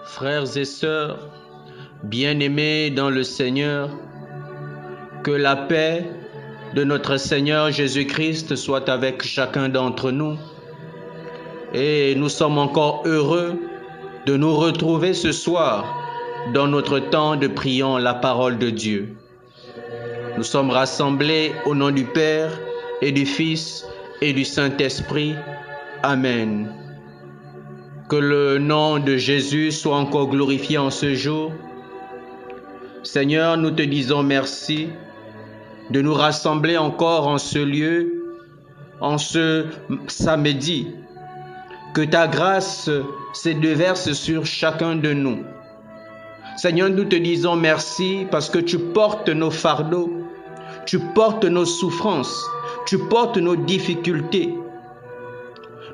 Frères et sœurs, bien-aimés dans le Seigneur, que la paix de notre Seigneur Jésus-Christ soit avec chacun d'entre nous. Et nous sommes encore heureux de nous retrouver ce soir dans notre temps de priant la parole de Dieu. Nous sommes rassemblés au nom du Père et du Fils et du Saint-Esprit. Amen. Que le nom de Jésus soit encore glorifié en ce jour. Seigneur, nous te disons merci de nous rassembler encore en ce lieu, en ce samedi. Que ta grâce se déverse sur chacun de nous. Seigneur, nous te disons merci parce que tu portes nos fardeaux, tu portes nos souffrances, tu portes nos difficultés.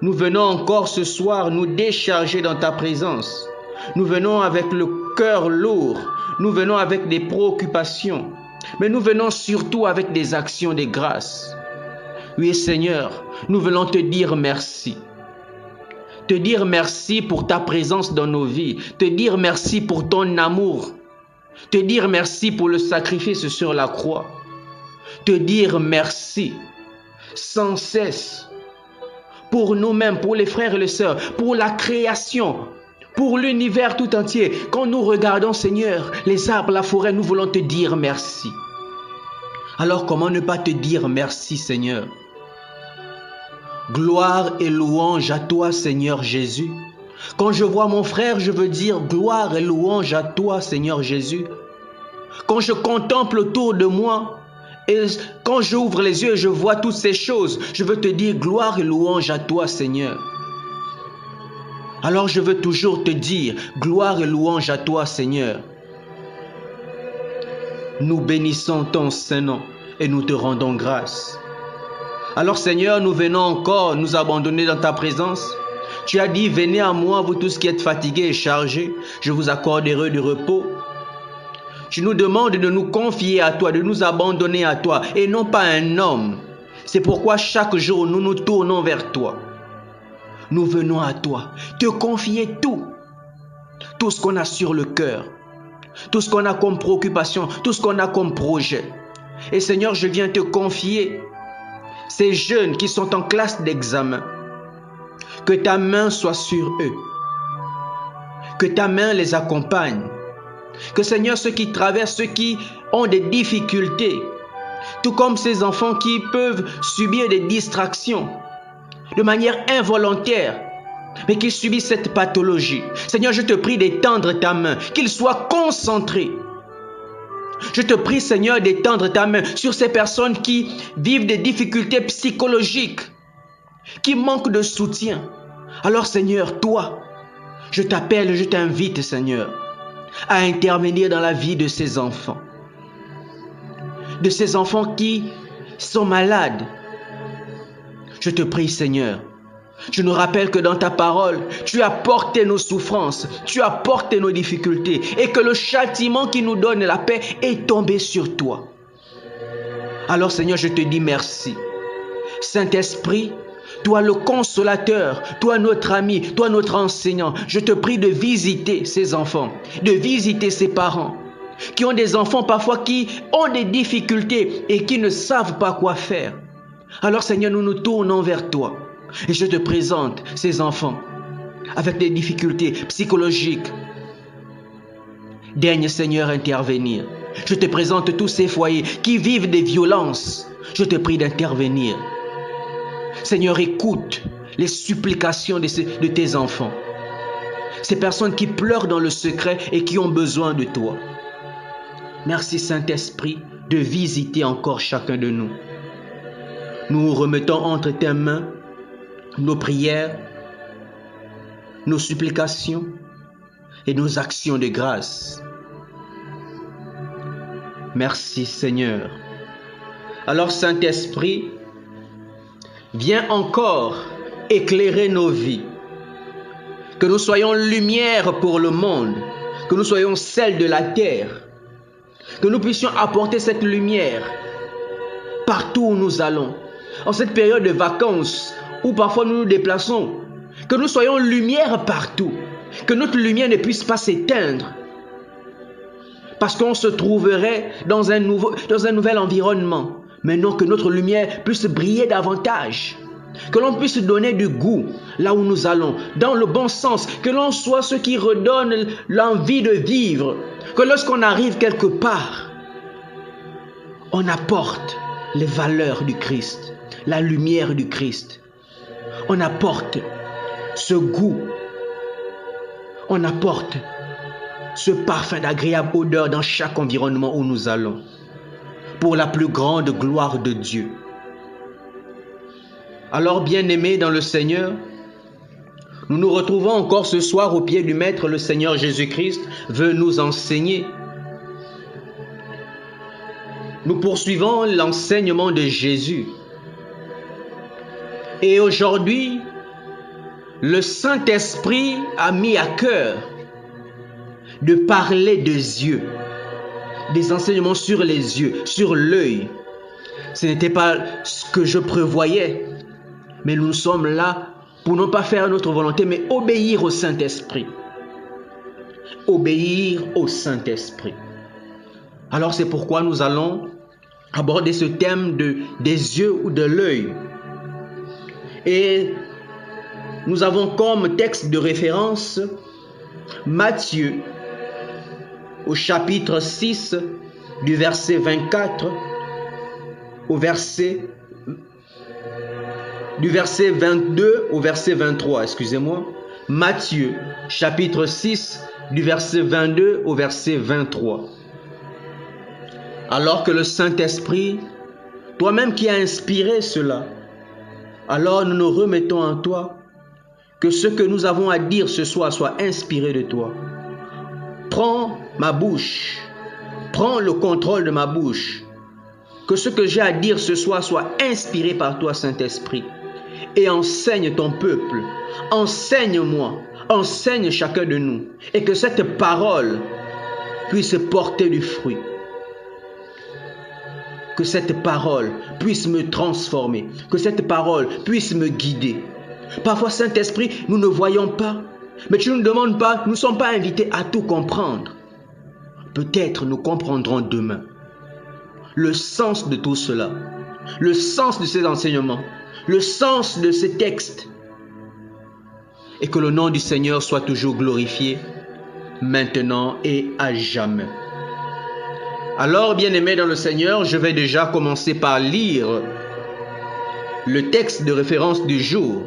Nous venons encore ce soir nous décharger dans ta présence. Nous venons avec le cœur lourd, nous venons avec des préoccupations, mais nous venons surtout avec des actions de grâce. Oui Seigneur, nous voulons te dire merci. Te dire merci pour ta présence dans nos vies, te dire merci pour ton amour, te dire merci pour le sacrifice sur la croix, te dire merci sans cesse pour nous-mêmes, pour les frères et les sœurs, pour la création, pour l'univers tout entier. Quand nous regardons, Seigneur, les arbres, la forêt, nous voulons te dire merci. Alors comment ne pas te dire merci, Seigneur? Gloire et louange à toi, Seigneur Jésus. Quand je vois mon frère, je veux dire gloire et louange à toi, Seigneur Jésus. Quand je contemple autour de moi, et quand j'ouvre les yeux et je vois toutes ces choses, je veux te dire gloire et louange à toi, Seigneur. Alors je veux toujours te dire gloire et louange à toi, Seigneur. Nous bénissons ton Saint-Nom et nous te rendons grâce. Alors Seigneur, nous venons encore nous abandonner dans ta présence. Tu as dit, venez à moi, vous tous qui êtes fatigués et chargés, je vous accorderai du repos. Tu nous demandes de nous confier à toi, de nous abandonner à toi et non pas à un homme. C'est pourquoi chaque jour nous nous tournons vers toi. Nous venons à toi, te confier tout ce qu'on a sur le cœur, tout ce qu'on a comme préoccupation, tout ce qu'on a comme projet. Et Seigneur, je viens te confier ces jeunes qui sont en classe d'examen. Que ta main soit sur eux, que ta main les accompagne. Que Seigneur, ceux qui traversent, ceux qui ont des difficultés, tout comme ces enfants qui peuvent subir des distractions de manière involontaire, mais qui subissent cette pathologie. Seigneur, je te prie d'étendre ta main, qu'ils soient concentrés. Je te prie, Seigneur, d'étendre ta main sur ces personnes qui vivent des difficultés psychologiques, qui manquent de soutien. Alors, Seigneur, toi, je t'appelle, je t'invite, Seigneur, à intervenir dans la vie de ces enfants. De ces enfants qui sont malades. Je te prie, Seigneur. Je nous rappelle que dans ta parole, tu as porté nos souffrances, tu as porté nos difficultés et que le châtiment qui nous donne la paix est tombé sur toi. Alors Seigneur, je te dis merci. Saint-Esprit, toi le consolateur, toi notre ami, toi notre enseignant, je te prie de visiter ces enfants, de visiter ces parents qui ont des enfants parfois qui ont des difficultés et qui ne savent pas quoi faire. Alors Seigneur, nous nous tournons vers toi. Et je te présente ces enfants avec des difficultés psychologiques. Daigne Seigneur intervenir. Je te présente tous ces foyers qui vivent des violences. Je te prie d'intervenir. Seigneur, écoute les supplications de tes enfants. Ces personnes qui pleurent dans le secret et qui ont besoin de toi. Merci Saint-Esprit de visiter encore chacun de nous. Nous remettons entre tes mains nos prières, nos supplications et nos actions de grâce. Merci Seigneur. Alors Saint-Esprit, viens encore éclairer nos vies. Que nous soyons lumière pour le monde, que nous soyons sel de la terre, que nous puissions apporter cette lumière partout où nous allons. En cette période de vacances, où parfois nous nous déplaçons, Que nous soyons lumière partout. Que notre lumière ne puisse pas s'éteindre. Parce qu'on se trouverait dans un nouvel environnement. Mais non, que notre lumière puisse briller davantage. Que l'on puisse donner du goût là où nous allons, dans le bon sens. Que l'on soit ceux qui redonnent l'envie de vivre. Que lorsqu'on arrive quelque part, on apporte les valeurs du Christ, la lumière du Christ. On apporte ce goût. On apporte ce parfum d'agréable odeur dans chaque environnement où nous allons. Pour la plus grande gloire de Dieu. Alors, bien-aimés dans le Seigneur, nous nous retrouvons encore ce soir au pied du Maître. Le Seigneur Jésus-Christ veut nous enseigner. Nous poursuivons l'enseignement de Jésus. Et aujourd'hui, le Saint-Esprit a mis à cœur de parler des yeux, des enseignements sur les yeux, sur l'œil. Ce n'était pas ce que je prévoyais, mais nous sommes là pour non pas faire notre volonté, mais obéir au Saint-Esprit. Obéir au Saint-Esprit. Alors c'est pourquoi nous allons aborder ce thème des yeux ou de l'œil. Et nous avons comme texte de référence Matthieu au chapitre 6 du verset 24 du verset 22 au verset 23, excusez-moi. Matthieu chapitre 6 du verset 22 au verset 23. Alors que le Saint-Esprit, toi-même qui as inspiré cela, alors nous nous remettons en toi, que ce que nous avons à dire ce soir soit inspiré de toi. Prends ma bouche, prends le contrôle de ma bouche, que ce que j'ai à dire ce soir soit inspiré par toi, Saint-Esprit, et enseigne ton peuple, enseigne-moi, enseigne chacun de nous, et que cette parole puisse porter du fruit. Que cette parole puisse me transformer, que cette parole puisse me guider. Parfois, Saint-Esprit, nous ne voyons pas, mais tu ne nous demandes pas, nous ne sommes pas invités à tout comprendre. Peut-être nous comprendrons demain le sens de tout cela, le sens de ces enseignements, le sens de ces textes. Et que le nom du Seigneur soit toujours glorifié, maintenant et à jamais. Alors, bien-aimés dans le Seigneur, je vais déjà commencer par lire le texte de référence du jour.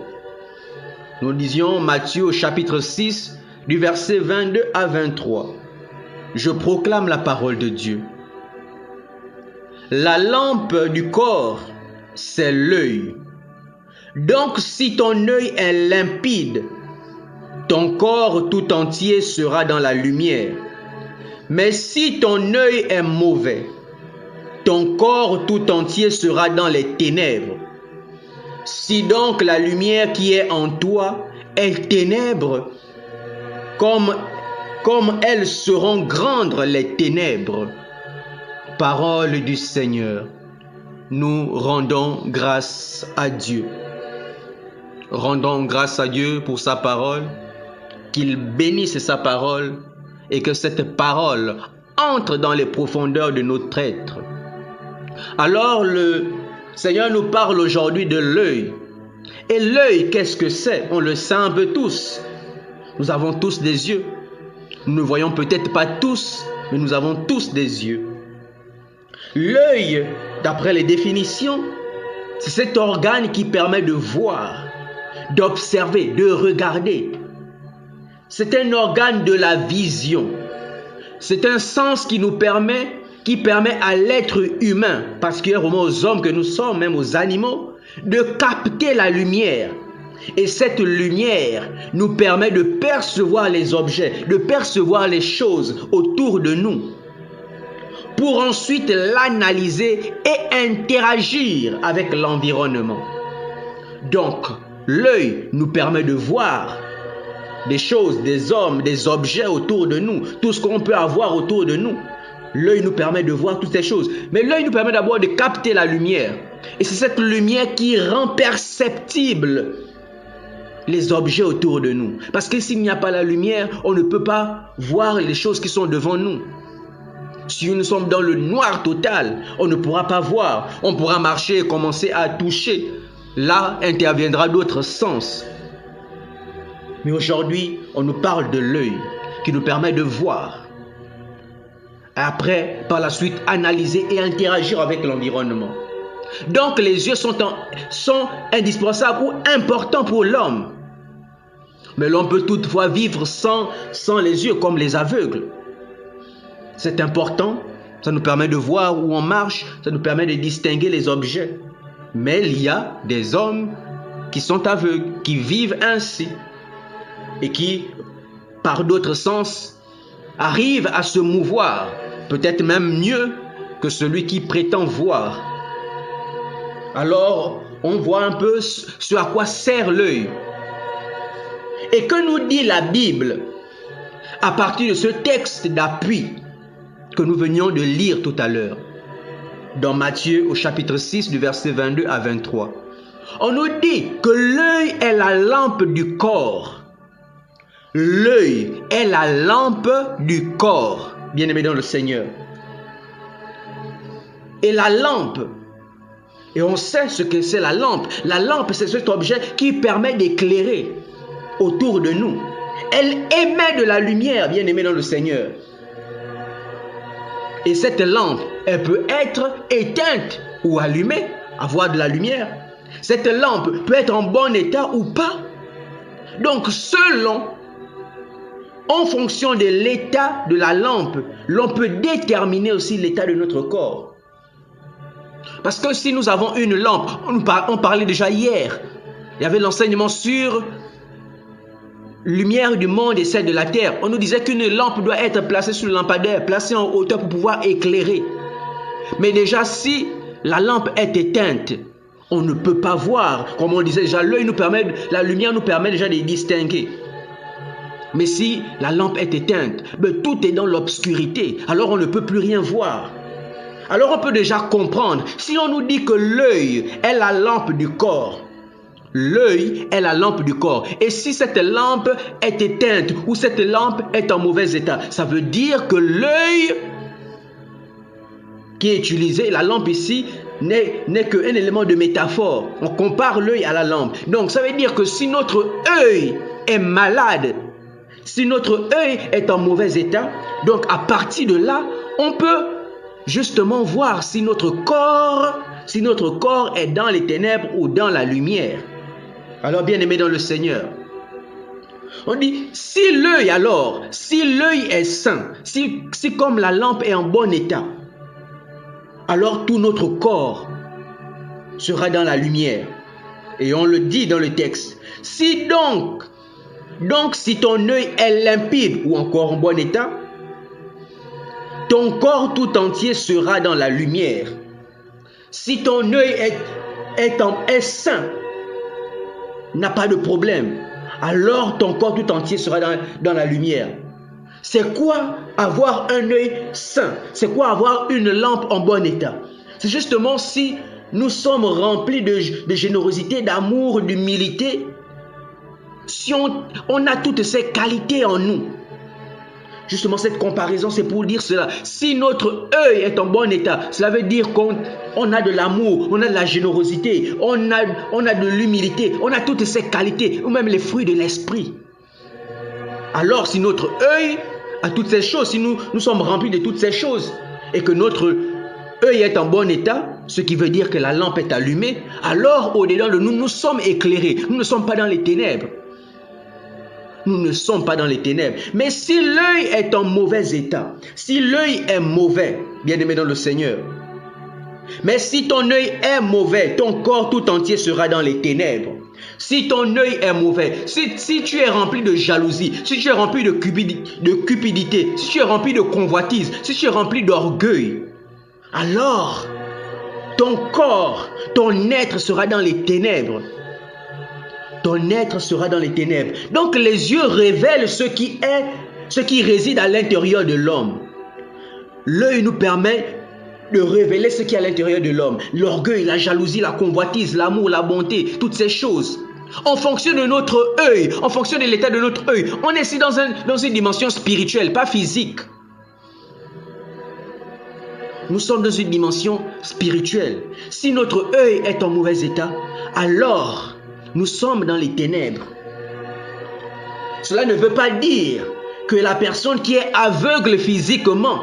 Nous lisions Matthieu au chapitre 6, du verset 22 à 23. Je proclame la parole de Dieu. La lampe du corps, c'est l'œil. Donc, si ton œil est limpide, ton corps tout entier sera dans la lumière. Mais si ton œil est mauvais, ton corps tout entier sera dans les ténèbres. Si donc la lumière qui est en toi est ténèbre, comme elles seront grandes les ténèbres. Parole du Seigneur. Nous rendons grâce à Dieu. Rendons grâce à Dieu pour sa parole, qu'il bénisse sa parole et que cette parole entre dans les profondeurs de notre être. Alors le Seigneur nous parle aujourd'hui de l'œil. Et l'œil, qu'est-ce que c'est? On le sait un peu tous. Nous avons tous des yeux. Nous ne voyons peut-être pas tous, mais nous avons tous des yeux. L'œil, d'après les définitions, c'est cet organe qui permet de voir, d'observer, de regarder. C'est un organe de la vision. C'est un sens qui permet à l'être humain, particulièrement aux hommes que nous sommes, même aux animaux, de capter la lumière. Et cette lumière nous permet de percevoir les objets, de percevoir les choses autour de nous, pour ensuite l'analyser et interagir avec l'environnement. Donc, l'œil nous permet de voir des choses, des hommes, des objets autour de nous, tout ce qu'on peut avoir autour de nous. L'œil nous permet de voir toutes ces choses. Mais l'œil nous permet d'abord de capter la lumière. Et c'est cette lumière qui rend perceptible les objets autour de nous. Parce que s'il n'y a pas la lumière, on ne peut pas voir les choses qui sont devant nous. Si nous sommes dans le noir total, on ne pourra pas voir. On pourra marcher et commencer à toucher. Là interviendra d'autres sens. Mais aujourd'hui, on nous parle de l'œil qui nous permet de voir. Après, par la suite, analyser et interagir avec l'environnement. Donc, les yeux sont indispensables ou importants pour l'homme. Mais l'on peut toutefois vivre sans les yeux, comme les aveugles. C'est important, ça nous permet de voir où on marche, ça nous permet de distinguer les objets. Mais il y a des hommes qui sont aveugles, qui vivent ainsi et qui, par d'autres sens, arrivent à se mouvoir, peut-être même mieux que celui qui prétend voir. Alors, on voit un peu ce à quoi sert l'œil. Et que nous dit la Bible à partir de ce texte d'appui que nous venions de lire tout à l'heure, dans Matthieu au chapitre 6 du verset 22 à 23. On nous dit que l'œil est la lampe du corps. L'œil est la lampe du corps, bien-aimé dans le Seigneur. Et la lampe, et on sait ce que c'est la lampe. La lampe, c'est cet objet qui permet d'éclairer autour de nous. Elle émet de la lumière, bien-aimé dans le Seigneur. Et cette lampe, elle peut être éteinte ou allumée, avoir de la lumière. Cette lampe peut être en bon état ou pas. Donc, en fonction de l'état de la lampe, l'on peut déterminer aussi l'état de notre corps. Parce que si nous avons une lampe, on parlait déjà hier, il y avait l'enseignement sur lumière du monde et celle de la terre. On nous disait qu'une lampe doit être placée sur le lampadaire, placée en hauteur pour pouvoir éclairer. Mais déjà, si la lampe est éteinte, on ne peut pas voir. Comme on disait déjà, la lumière nous permet déjà de distinguer. Mais si la lampe est éteinte, tout est dans l'obscurité. Alors on ne peut plus rien voir. Alors on peut déjà comprendre. Si on nous dit que l'œil est la lampe du corps, l'œil est la lampe du corps. Et si cette lampe est éteinte ou cette lampe est en mauvais état, ça veut dire que l'œil qui est utilisé, la lampe ici, n'est qu'un élément de métaphore. On compare l'œil à la lampe. Donc ça veut dire que si notre œil est malade, si notre œil est en mauvais état, donc à partir de là, on peut justement voir si notre corps est dans les ténèbres ou dans la lumière. Alors, bien-aimé dans le Seigneur, on dit, si l'œil est sain, si comme la lampe est en bon état, alors tout notre corps sera dans la lumière. Et on le dit dans le texte. Si donc si ton œil est limpide ou encore en bon état, ton corps tout entier sera dans la lumière. Si ton œil est sain, n'a pas de problème, alors ton corps tout entier sera dans la lumière. C'est quoi avoir un œil sain? C'est quoi avoir une lampe en bon état? C'est justement si nous sommes remplis de générosité, d'amour, d'humilité, si on a toutes ces qualités en nous. Justement, cette comparaison, c'est pour dire cela. Si notre œil est en bon état, cela veut dire qu'on a de l'amour, on a de la générosité, on a de l'humilité, on a toutes ces qualités, ou même les fruits de l'esprit. Alors, si notre œil a toutes ces choses, si nous sommes remplis de toutes ces choses, et que notre œil est en bon état, ce qui veut dire que la lampe est allumée, alors au-dedans de nous, nous sommes éclairés. Nous ne sommes pas dans les ténèbres. Nous ne sommes pas dans les ténèbres. Mais si l'œil est en mauvais état, si l'œil est mauvais, bien-aimé dans le Seigneur, mais si ton œil est mauvais, ton corps tout entier sera dans les ténèbres. Si ton œil est mauvais, si tu es rempli de jalousie, si tu es rempli de cupidité, si tu es rempli de convoitise, si tu es rempli d'orgueil, alors ton corps, ton être sera dans les ténèbres. Ton être sera dans les ténèbres. Donc les yeux révèlent ce qui réside à l'intérieur de l'homme. L'œil nous permet de révéler ce qui est à l'intérieur de l'homme. L'orgueil, la jalousie, la convoitise, l'amour, la bonté, toutes ces choses. En fonction de notre œil, en fonction de l'état de notre œil, on est ici dans une dimension spirituelle, pas physique. Nous sommes dans une dimension spirituelle. Si notre œil est en mauvais état, alors nous sommes dans les ténèbres. Cela ne veut pas dire que la personne qui est aveugle physiquement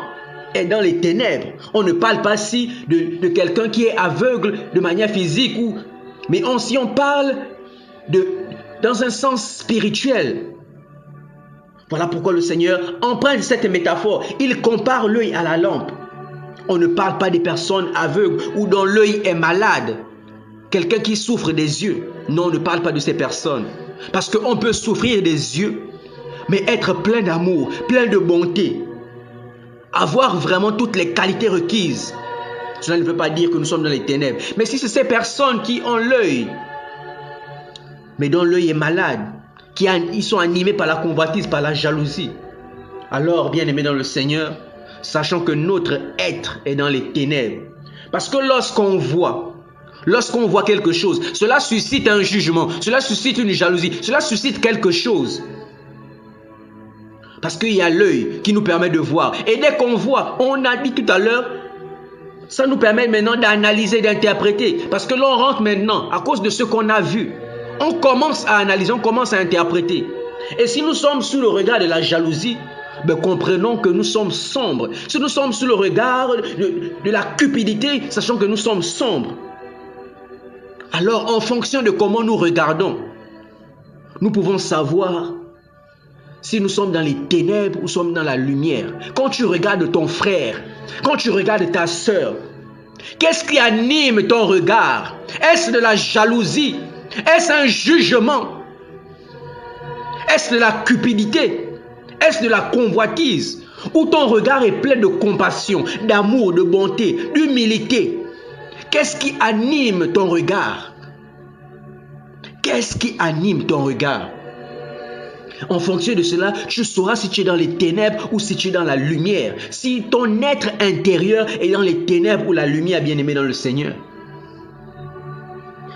est dans les ténèbres. On ne parle pas ici de quelqu'un qui est aveugle de manière physique, mais si on parle dans un sens spirituel. Voilà pourquoi le Seigneur emprunte cette métaphore. Il compare l'œil à la lampe. On ne parle pas des personnes aveugles ou dont l'œil est malade. Quelqu'un qui souffre des yeux. Non, on ne parle pas de ces personnes. Parce qu'on peut souffrir des yeux, mais être plein d'amour, plein de bonté. Avoir vraiment toutes les qualités requises. Cela ne veut pas dire que nous sommes dans les ténèbres. Mais si c'est ces personnes qui ont l'œil, mais dont l'œil est malade, ils sont animés par la convoitise, par la jalousie, alors, bien-aimés dans le Seigneur, sachant que notre être est dans les ténèbres. Parce que lorsqu'on voit quelque chose, cela suscite un jugement, cela suscite une jalousie, cela suscite quelque chose. Parce qu'il y a l'œil qui nous permet de voir. Et dès qu'on voit, on a dit tout à l'heure, ça nous permet maintenant d'analyser, d'interpréter. Parce que l'on rentre maintenant, à cause de ce qu'on a vu, on commence à analyser, on commence à interpréter. Et si nous sommes sous le regard de la jalousie, comprenons que nous sommes sombres. Si nous sommes sous le regard de la cupidité, sachant que nous sommes sombres. Alors, en fonction de comment nous regardons, nous pouvons savoir si nous sommes dans les ténèbres ou sommes dans la lumière. Quand tu regardes ton frère, quand tu regardes ta sœur, qu'est-ce qui anime ton regard? Est-ce de la jalousie? Est-ce un jugement? Est-ce de la cupidité? Est-ce de la convoitise? Ou ton regard est plein de compassion, d'amour, de bonté, d'humilité? Qu'est-ce qui anime ton regard? Qu'est-ce qui anime ton regard? En fonction de cela, tu sauras si tu es dans les ténèbres ou si tu es dans la lumière. Si ton être intérieur est dans les ténèbres ou la lumière, bien-aimé dans le Seigneur.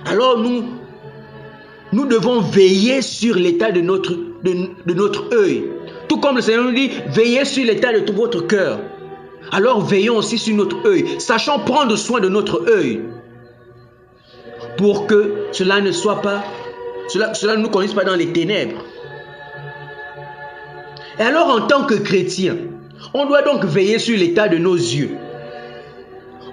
Alors nous devons veiller sur l'état de notre œil. Tout comme le Seigneur nous dit, veillez sur l'état de tout votre cœur. Alors veillons aussi sur notre œil. Sachons prendre soin de notre œil. Pour que cela ne nous conduise pas dans les ténèbres. Et alors en tant que chrétien, on doit donc veiller sur l'état de nos yeux.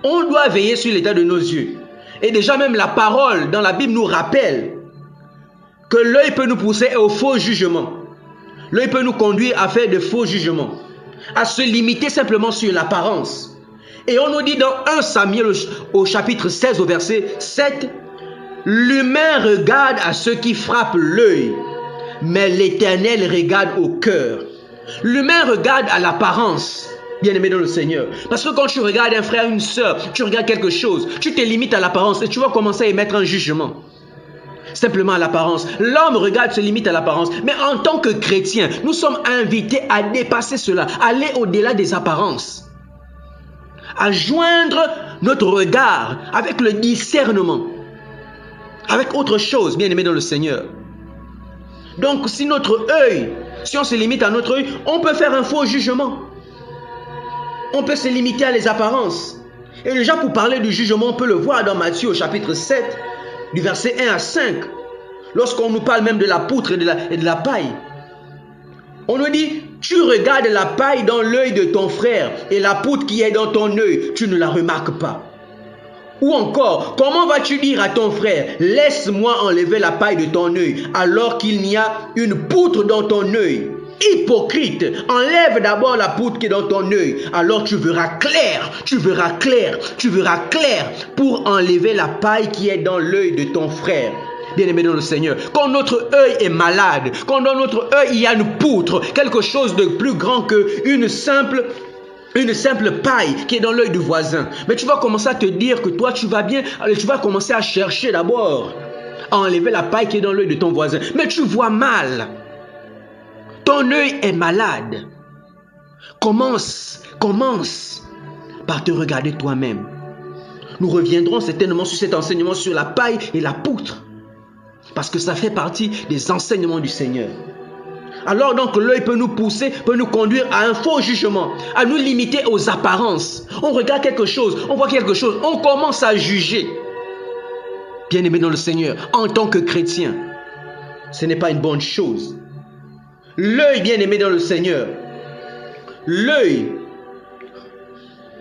On doit veiller sur l'état de nos yeux. Et déjà même la parole dans la Bible nous rappelle que l'œil peut nous pousser au faux jugement. L'œil peut nous conduire à faire de faux jugements. À se limiter simplement sur l'apparence. Et on nous dit dans 1 Samuel au chapitre 16 au verset 7, « L'humain regarde à ceux qui frappent l'œil, mais l'Éternel regarde au cœur. » L'humain regarde à l'apparence, bien-aimé dans le Seigneur. Parce que quand tu regardes un frère, une soeur, tu regardes quelque chose, tu te limites à l'apparence et tu vas commencer à émettre un jugement. Simplement à l'apparence. L'homme regarde, se limite à l'apparence. Mais en tant que chrétien, nous sommes invités à dépasser cela, à aller au-delà des apparences. À joindre notre regard avec le discernement. Avec autre chose, bien-aimé dans le Seigneur. Donc, si notre œil, si on se limite à notre œil, on peut faire un faux jugement. On peut se limiter à les apparences. Et déjà, pour parler du jugement, on peut le voir dans Matthieu au chapitre 7, du verset 1 à 5. Lorsqu'on nous parle même de la poutre et de la paille. On nous dit, tu regardes la paille dans l'œil de ton frère et la poutre qui est dans ton œil, tu ne la remarques pas. Ou encore, comment vas-tu dire à ton frère, laisse-moi enlever la paille de ton œil, alors qu'il y a une poutre dans ton œil? Hypocrite, enlève d'abord la poutre qui est dans ton œil, alors tu verras clair, tu verras clair, tu verras clair pour enlever la paille qui est dans l'œil de ton frère. Bien-aimé dans le Seigneur, quand notre œil est malade, quand dans notre œil il y a une poutre, quelque chose de plus grand qu'une simple paille qui est dans l'œil du voisin. Mais tu vas commencer à te dire que toi tu vas bien. Allez, tu vas commencer à chercher d'abord à enlever la paille qui est dans l'œil de ton voisin. Mais tu vois mal. Ton œil est malade. Commence par te regarder toi-même. Nous reviendrons certainement sur cet enseignement sur la paille et la poutre. Parce que ça fait partie des enseignements du Seigneur. Alors donc l'œil peut nous pousser, peut nous conduire à un faux jugement, à nous limiter aux apparences. On regarde quelque chose, on voit quelque chose, on commence à juger. Bien-aimé dans le Seigneur, en tant que chrétien, ce n'est pas une bonne chose. L'œil, bien-aimé dans le Seigneur, l'œil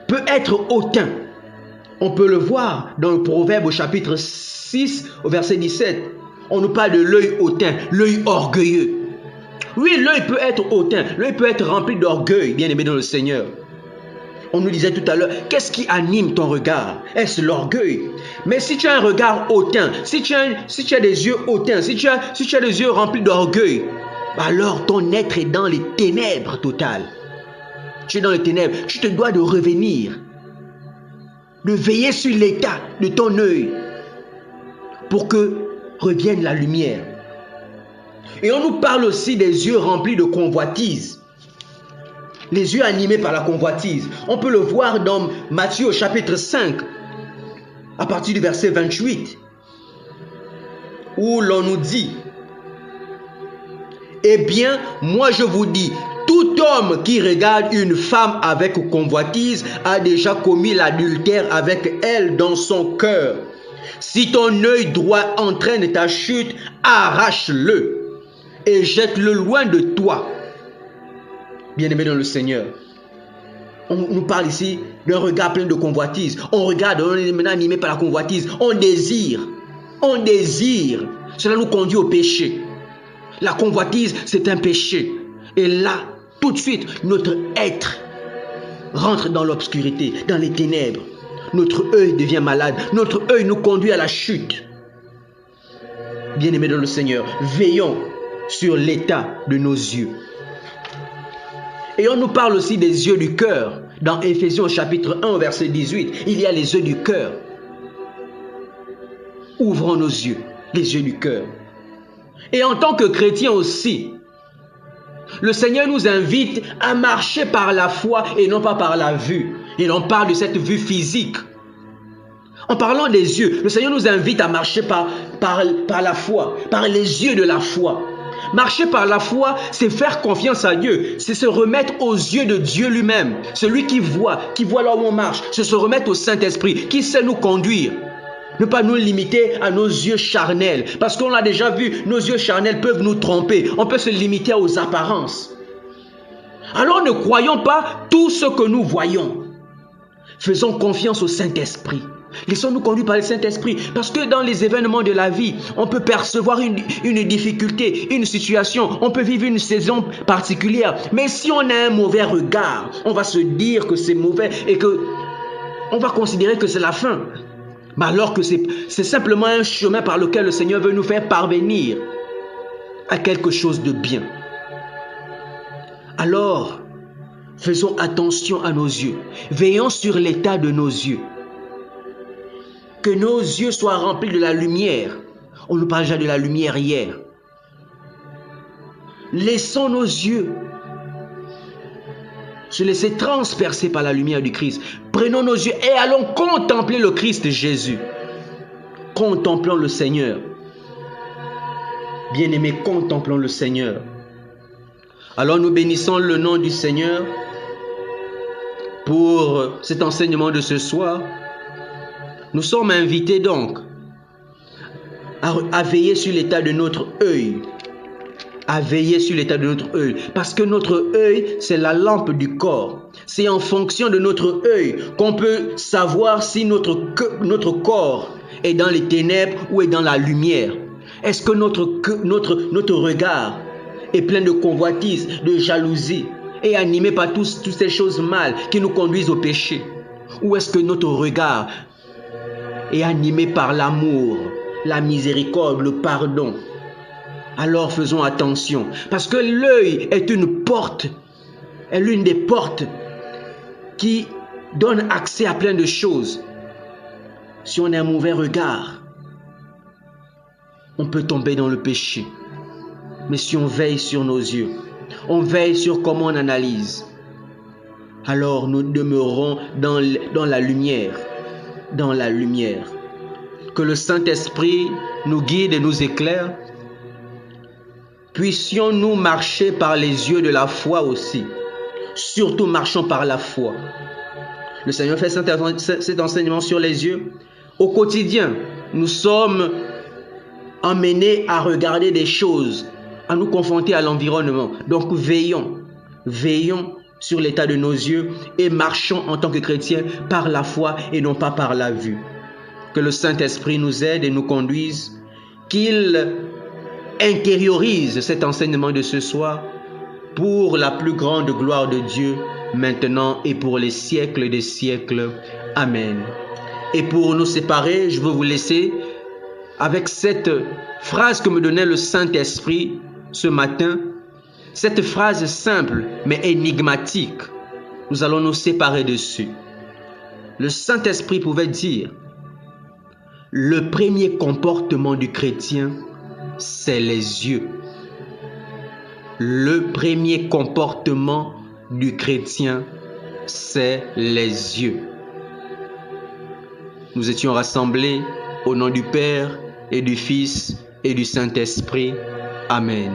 peut être hautain. On peut le voir dans le Proverbe au chapitre 6, au verset 17. On nous parle de l'œil hautain, l'œil orgueilleux. Oui, l'œil peut être hautain, l'œil peut être rempli d'orgueil, bien-aimé dans le Seigneur. On nous disait tout à l'heure, qu'est-ce qui anime ton regard? Est-ce l'orgueil? Mais si tu as un regard hautain, si tu as des yeux hautains, si tu as des yeux remplis d'orgueil, alors ton être est dans les ténèbres totales. Tu es dans les ténèbres, tu te dois de revenir, de veiller sur l'état de ton œil pour que revienne la lumière. Et on nous parle aussi des yeux remplis de convoitise. Les yeux animés par la convoitise. On peut le voir dans Matthieu au chapitre 5, à partir du verset 28, où l'on nous dit, « Eh bien, moi je vous dis, tout homme qui regarde une femme avec convoitise a déjà commis l'adultère avec elle dans son cœur. Si ton œil droit entraîne ta chute, arrache-le et jette-le loin de toi. » Bien-aimé dans le Seigneur, on nous parle ici d'un regard plein de convoitise. On regarde, on est maintenant animé par la convoitise. On désire. Cela nous conduit au péché. La convoitise, c'est un péché. Et là, tout de suite, notre être rentre dans l'obscurité, dans les ténèbres. Notre œil devient malade. Notre œil nous conduit à la chute. Bien-aimé dans le Seigneur, veillons sur l'état de nos yeux. Et on nous parle aussi des yeux du cœur. Dans Éphésiens chapitre 1 verset 18, il y a les yeux du cœur. Ouvrons nos yeux, les yeux du cœur. Et en tant que chrétiens aussi, le Seigneur nous invite à marcher par la foi et non pas par la vue. Et on parle de cette vue physique. En parlant des yeux, le Seigneur nous invite à marcher par la foi, par les yeux de la foi. Marcher par la foi, c'est faire confiance à Dieu, c'est se remettre aux yeux de Dieu lui-même. Celui qui voit là où on marche, c'est se remettre au Saint-Esprit, qui sait nous conduire. Ne pas nous limiter à nos yeux charnels, parce qu'on l'a déjà vu, nos yeux charnels peuvent nous tromper. On peut se limiter aux apparences. Alors ne croyons pas tout ce que nous voyons. Faisons confiance au Saint-Esprit. Laissons-nous conduire par le Saint-Esprit, parce que dans les événements de la vie, on peut percevoir une difficulté, une situation, on peut vivre une saison particulière. Mais si on a un mauvais regard, on va se dire que c'est mauvais et que on va considérer que c'est la fin. Mais alors que c'est simplement un chemin par lequel le Seigneur veut nous faire parvenir à quelque chose de bien. Alors, faisons attention à nos yeux. Veillons sur l'état de nos yeux. Que nos yeux soient remplis de la lumière. On nous parle déjà de la lumière hier. Laissons nos yeux se laisser transpercer par la lumière du Christ. Prenons nos yeux et allons contempler le Christ Jésus. Contemplons le Seigneur. Bien-aimés, contemplons le Seigneur. Alors nous bénissons le nom du Seigneur pour cet enseignement de ce soir. Nous sommes invités donc à veiller sur l'état de notre œil. À veiller sur l'état de notre œil. Parce que notre œil, c'est la lampe du corps. C'est en fonction de notre œil qu'on peut savoir si notre corps est dans les ténèbres ou est dans la lumière. Est-ce que notre regard est plein de convoitise, de jalousie, et animé par toutes ces choses mal qui nous conduisent au péché? Ou est-ce que notre regard est animé par l'amour, la miséricorde, le pardon? Alors faisons attention, parce que l'œil est une porte, est l'une des portes qui donne accès à plein de choses. Si on a un mauvais regard, on peut tomber dans le péché. Mais si on veille sur nos yeux, on veille sur comment on analyse, alors nous demeurons dans la lumière. Dans la lumière. que le Saint-Esprit nous guide et nous éclaire. Puissions-nous marcher par les yeux de la foi aussi. Surtout marchons par la foi. Le Seigneur fait cet enseignement sur les yeux. Au quotidien, nous sommes emmenés à regarder des choses, à nous confronter à l'environnement. Donc veillons sur l'état de nos yeux et marchons en tant que chrétiens par la foi et non pas par la vue. Que le Saint-Esprit nous aide et nous conduise, qu'il intériorise cet enseignement de ce soir pour la plus grande gloire de Dieu, maintenant et pour les siècles des siècles. Amen. Et pour nous séparer, je veux vous laisser avec cette phrase que me donnait le Saint-Esprit ce matin. Cette phrase simple mais énigmatique. Nous allons nous séparer dessus. Le Saint-Esprit pouvait dire: le premier comportement du chrétien, c'est les yeux. Le premier comportement du chrétien, c'est les yeux. Nous étions rassemblés au nom du Père et du Fils et du Saint-Esprit. Amen.